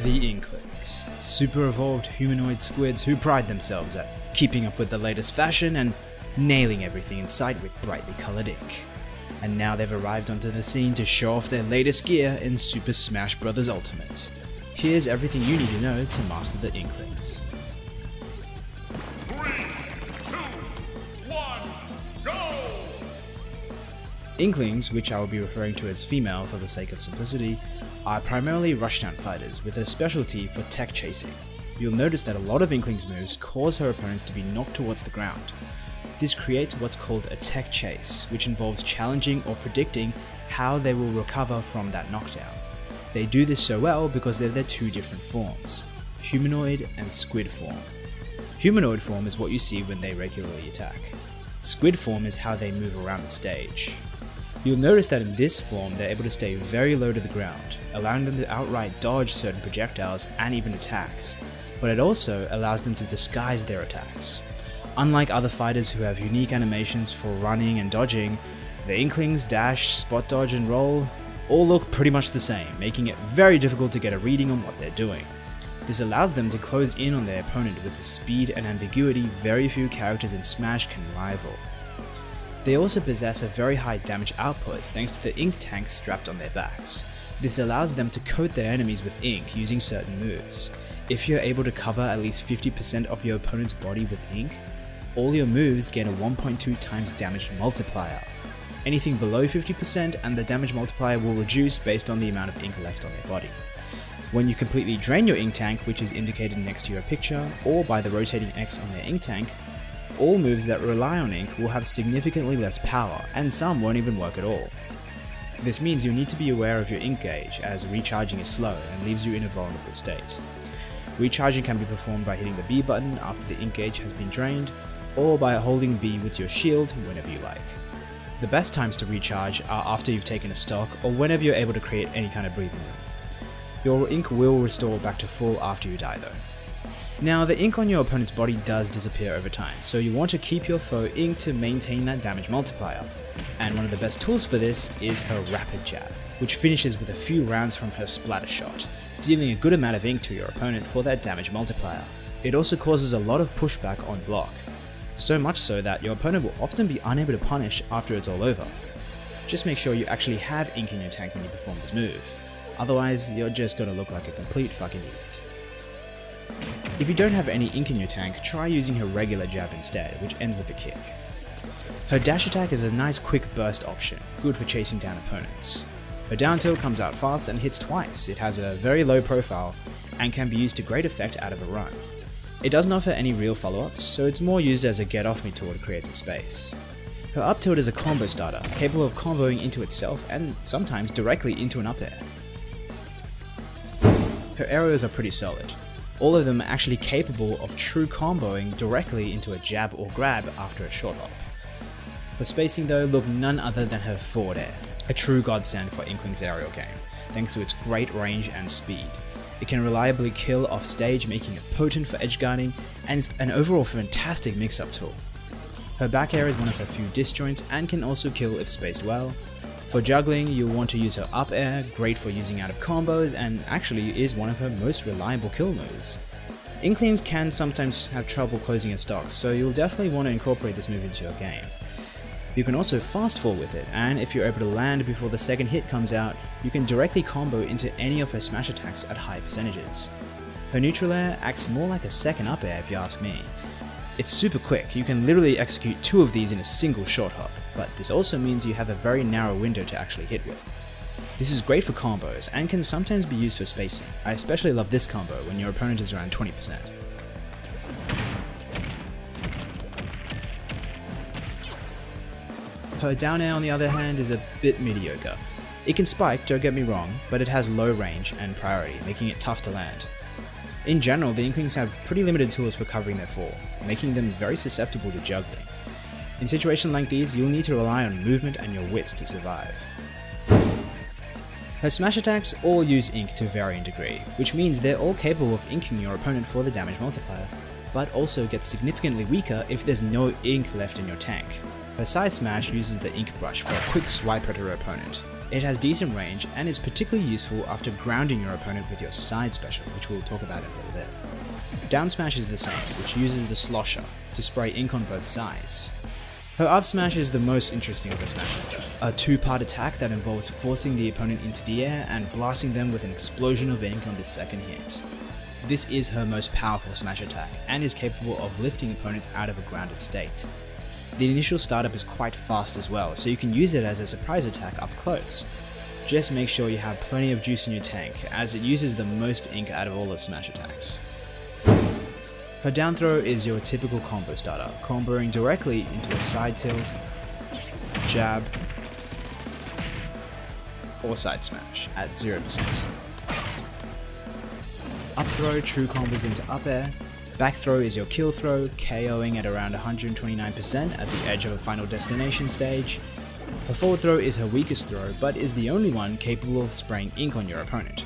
The Inklings, super evolved humanoid squids who pride themselves at keeping up with the latest fashion and nailing everything in sight with brightly coloured ink. And now they've arrived onto the scene to show off their latest gear in Super Smash Bros. Ultimate. Here's everything you need to know to master the Inklings. 3, 2, 1, go! Inklings, which I will be referring to as female for the sake of simplicity, are primarily rushdown fighters with a specialty for tech chasing. You'll notice that a lot of Inklings moves cause her opponents to be knocked towards the ground. This creates what's called a tech chase, which involves challenging or predicting how they will recover from that knockdown. They do this so well because they're their two different forms, humanoid and squid form. Humanoid form is what you see when they regularly attack. Squid form is how they move around the stage. You'll notice that in this form they're able to stay very low to the ground, allowing them to outright dodge certain projectiles and even attacks, but it also allows them to disguise their attacks. Unlike other fighters who have unique animations for running and dodging, the Inklings dash, spot dodge and roll all look pretty much the same, making it very difficult to get a reading on what they're doing. This allows them to close in on their opponent with the speed and ambiguity very few characters in Smash can rival. They also possess a very high damage output thanks to the ink tank strapped on their backs. This allows them to coat their enemies with ink using certain moves. If you're able to cover at least 50% of your opponent's body with ink, all your moves gain a 1.2 times damage multiplier. Anything below 50% and the damage multiplier will reduce based on the amount of ink left on their body. When you completely drain your ink tank, which is indicated next to your picture, or by the rotating X on their ink tank, all moves that rely on ink will have significantly less power, and some won't even work at all. This means you'll need to be aware of your ink gauge, as recharging is slow and leaves you in a vulnerable state. Recharging can be performed by hitting the B button after the ink gauge has been drained, or by holding B with your shield whenever you like. The best times to recharge are after you've taken a stock, or whenever you're able to create any kind of breathing room. Your ink will restore back to full after you die though. Now, the ink on your opponent's body does disappear over time, so you want to keep your foe inked to maintain that damage multiplier, and one of the best tools for this is her rapid jab, which finishes with a few rounds from her splattershot, dealing a good amount of ink to your opponent for that damage multiplier. It also causes a lot of pushback on block, so much so that your opponent will often be unable to punish after it's all over. Just make sure you actually have ink in your tank when you perform this move, otherwise you're just gonna look like a complete fucking idiot. If you don't have any ink in your tank, try using her regular jab instead, which ends with a kick. Her dash attack is a nice quick burst option, good for chasing down opponents. Her down tilt comes out fast and hits twice. It has a very low profile and can be used to great effect out of a run. It doesn't offer any real follow-ups, so it's more used as a get off me tool to create some space. Her up tilt is a combo starter, capable of comboing into itself and sometimes directly into an up air. Her aerials are pretty solid. All of them are actually capable of true comboing directly into a jab or grab after a short hop. For spacing though, look none other than her forward air, a true godsend for Inkling's aerial game, thanks to its great range and speed. It can reliably kill off stage, making it potent for edge guarding, and is an overall fantastic mix-up tool. Her back air is one of her few disjoints and can also kill if spaced well. For juggling, you'll want to use her up air, great for using out of combos, and actually is one of her most reliable kill moves. Inklings can sometimes have trouble closing a stock, so you'll definitely want to incorporate this move into your game. You can also fast fall with it, and if you're able to land before the second hit comes out, you can directly combo into any of her smash attacks at high percentages. Her neutral air acts more like a second up air if you ask me. It's super quick, you can literally execute 2 of these in a single short hop, but this also means you have a very narrow window to actually hit with. This is great for combos, and can sometimes be used for spacing. I especially love this combo when your opponent is around 20%. Her down air on the other hand is a bit mediocre. It can spike, don't get me wrong, but it has low range and priority, making it tough to land. In general, the Inklings have pretty limited tools for covering their fall, making them very susceptible to juggling. In situations like these, you'll need to rely on movement and your wits to survive. Her smash attacks all use ink to varying degree, which means they're all capable of inking your opponent for the damage multiplier, but also get significantly weaker if there's no ink left in your tank. Her side smash uses the INKBRUSH for a quick swipe at her opponent. It has decent range and is particularly useful after grounding your opponent with your side special, which we'll talk about in a little bit. Down smash is the same, which uses the slosher to spray ink on both sides. Her up smash is the most interesting of the smashes, a two-part attack that involves forcing the opponent into the air and blasting them with an explosion of ink on the second hit. This is her most powerful smash attack and is capable of lifting opponents out of a grounded state. The initial startup is quite fast as well, so you can use it as a surprise attack up close. Just make sure you have plenty of juice in your tank, as it uses the most ink out of all the smash attacks. Her down throw is your typical combo starter, comboing directly into a side tilt, jab, or side smash at 0%. Up throw true combos into up air. Back throw is your kill throw, KOing at around 129% at the edge of a final destination stage. Her forward throw is her weakest throw, but is the only one capable of spraying ink on your opponent.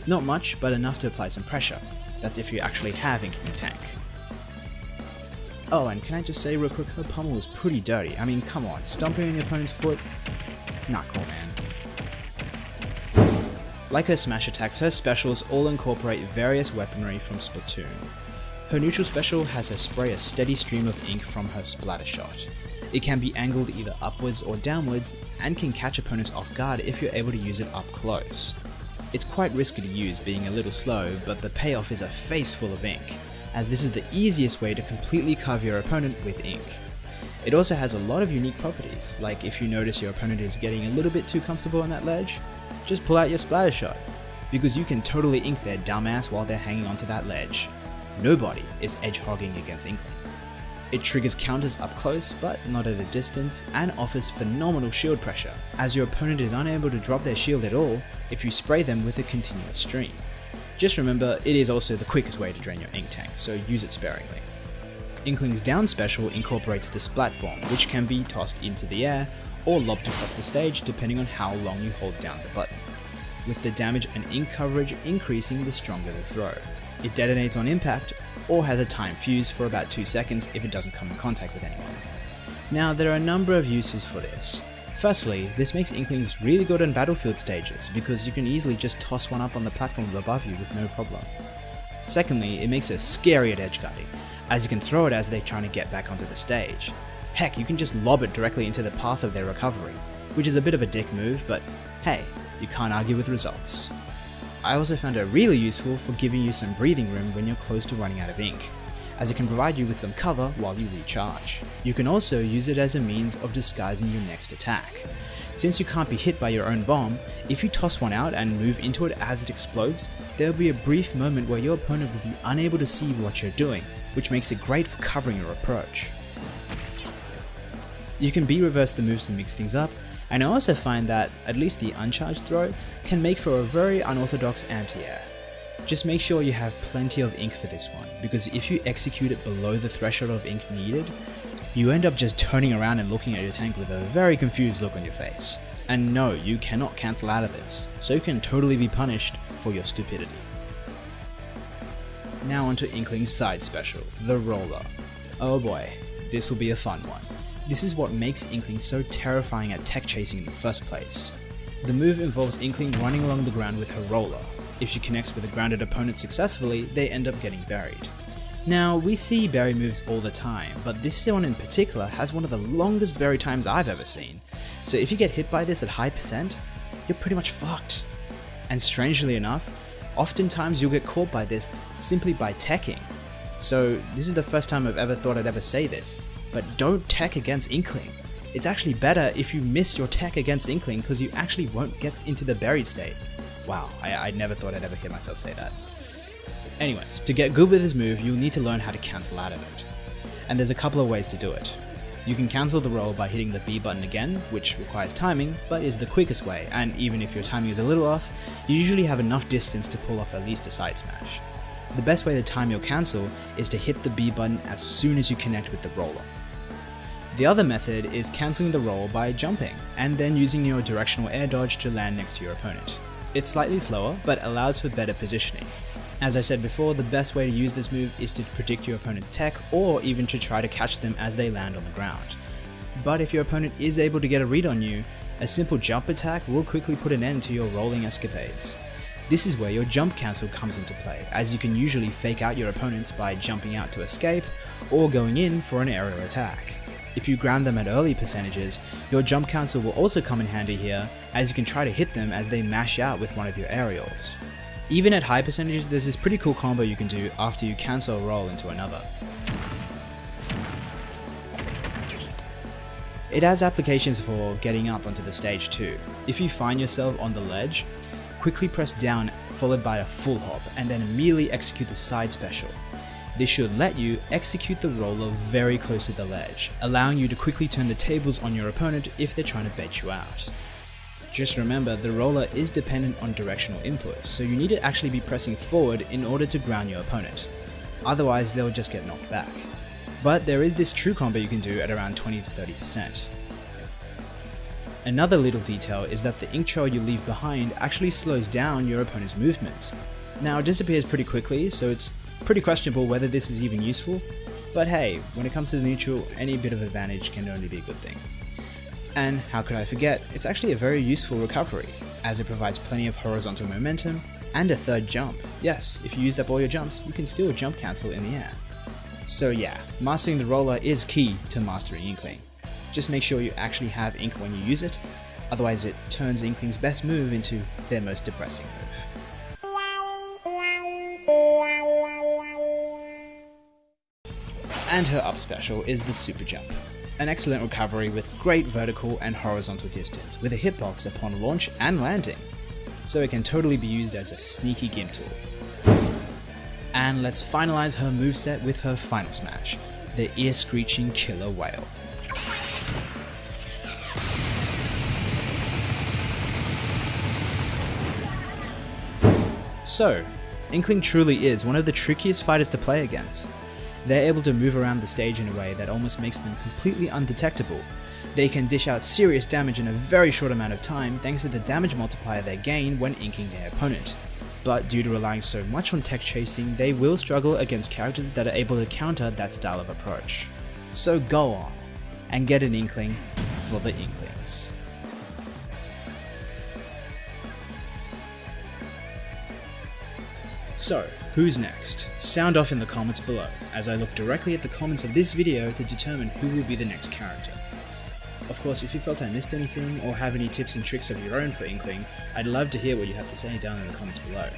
Not much, but enough to apply some pressure. That's if you actually have ink in your tank. Oh, and can I just say real quick, her pummel is pretty dirty. I mean, come on, stomping on your opponent's foot? Not cool, man. Like her smash attacks, her specials all incorporate various weaponry from Splatoon. Her neutral special has her spray a steady stream of ink from her SPLATTERSHOT. It can be angled either upwards or downwards, and can catch opponents off guard if you're able to use it up close. It's quite risky to use, being a little slow, but the payoff is a face full of ink, as this is the easiest way to completely cover your opponent with ink. It also has a lot of unique properties, like if you notice your opponent is getting a little bit too comfortable on that ledge, just pull out your SPLATTERSHOT, because you can totally ink their dumbass while they're hanging onto that ledge. Nobody is edge-hogging against Inkling. It triggers counters up close, but not at a distance, and offers phenomenal shield pressure, as your opponent is unable to drop their shield at all if you spray them with a continuous stream. Just remember, it is also the quickest way to drain your ink tank, so use it sparingly. Inkling's down special incorporates the Splat bomb, which can be tossed into the air, or lobbed across the stage depending on how long you hold down the button, with the damage and ink coverage increasing the stronger the throw. It detonates on impact, or has a time fuse for about 2 seconds if it doesn't come in contact with anyone. Now, there are a number of uses for this. Firstly, this makes Inklings really good on battlefield stages, because you can easily just toss one up on the platform above you with no problem. Secondly, it makes it scary at edgeguarding, as you can throw it as they're trying to get back onto the stage. Heck, you can just lob it directly into the path of their recovery, which is a bit of a dick move, but hey, you can't argue with results. I also found it really useful for giving you some breathing room when you're close to running out of ink, as it can provide you with some cover while you recharge. You can also use it as a means of disguising your next attack. Since you can't be hit by your own bomb, if you toss one out and move into it as it explodes, there will be a brief moment where your opponent will be unable to see what you're doing, which makes it great for covering your approach. You can B-reverse the moves to mix things up, and I also find that, at least the uncharged throw, can make for a very unorthodox anti-air. Just make sure you have plenty of ink for this one, because if you execute it below the threshold of ink needed, you end up just turning around and looking at your tank with a very confused look on your face. And no, you cannot cancel out of this, so you can totally be punished for your stupidity. Now onto Inkling's side special, the Roller. Oh boy, this will be a fun one. This is what makes Inkling so terrifying at tech chasing in the first place. The move involves Inkling running along the ground with her roller. If she connects with a grounded opponent successfully, they end up getting buried. Now, we see bury moves all the time, but this one in particular has one of the longest bury times I've ever seen. So if you get hit by this at high percent, you're pretty much fucked. And strangely enough, oftentimes you'll get caught by this simply by teching. So this is the first time I've ever thought I'd ever say this, but don't tech against Inkling. It's actually better if you miss your tech against Inkling, because you actually won't get into the buried state. Wow, I never thought I'd ever hear myself say that. Anyways, to get good with this move, you'll need to learn how to cancel out of it. And there's a couple of ways to do it. You can cancel the roll by hitting the B button again, which requires timing, but is the quickest way, and even if your timing is a little off, you usually have enough distance to pull off at least a side smash. The best way to time your cancel is to hit the B button as soon as you connect with the roller. The other method is cancelling the roll by jumping, and then using your directional air dodge to land next to your opponent. It's slightly slower, but allows for better positioning. As I said before, the best way to use this move is to predict your opponent's tech, or even to try to catch them as they land on the ground. But if your opponent is able to get a read on you, A simple jump attack will quickly put an end to your rolling escapades. This is where your jump cancel comes into play, as you can usually fake out your opponents by jumping out to escape or going in for an aerial attack. If you ground them at early percentages, your jump cancel will also come in handy here, as you can try to hit them as they mash out with one of your aerials. Even at high percentages, there's this pretty cool combo you can do after you cancel a roll into another. It has applications for getting up onto the stage too. If you find yourself on the ledge, quickly press down followed by a full hop and then immediately execute the side special. This should let you execute the roller very close to the ledge, allowing you to quickly turn the tables on your opponent if they're trying to bait you out. Just remember, the roller is dependent on directional input, so you need to actually be pressing forward in order to ground your opponent. Otherwise, they'll just get knocked back. But there is this true combo you can do at around 20 to 30%. Another little detail is that the ink trail you leave behind actually slows down your opponent's movements. Now it disappears pretty quickly, so it's pretty questionable whether this is even useful, but hey, when it comes to the neutral, any bit of advantage can only be a good thing. And how could I forget, it's actually a very useful recovery, as it provides plenty of horizontal momentum and a third jump. Yes, if you used up all your jumps, you can still jump cancel in the air. So yeah, mastering the roller is key to mastering Inkling. Just make sure you actually have ink when you use it, otherwise it turns Inkling's best move into their most depressing move. And her up special is the super jump. An excellent recovery with great vertical and horizontal distance, with a hitbox upon launch and landing, so it can totally be used as a sneaky gimp tool. And let's finalize her moveset with her final smash, the ear-screeching killer WAIL. So, Inkling truly is one of the trickiest fighters to play against. They're able to move around the stage in a way that almost makes them completely undetectable. They can dish out serious damage in a very short amount of time thanks to the damage multiplier they gain when inking their opponent. But due to relying so much on tech chasing, they will struggle against characters that are able to counter that style of approach. So go on, and get an Inkling for the Inklings. So, who's next? Sound off in the comments below, as I look directly at the comments of this video to determine who will be the next character. Of course, if you felt I missed anything, or have any tips and tricks of your own for Inkling, I'd love to hear what you have to say down in the comments below.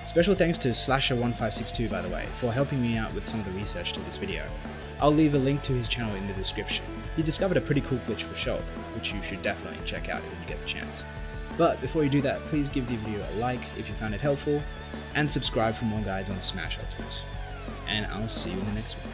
Special thanks to Slasher1562 by the way, for helping me out with some of the research to this video. I'll leave a link to his channel in the description. He discovered a pretty cool glitch for Shulk, which you should definitely check out when you get the chance. But before you do that, please give the video a like if you found it helpful, and subscribe for more guides on Smash Ultimates. And I'll see you in the next one.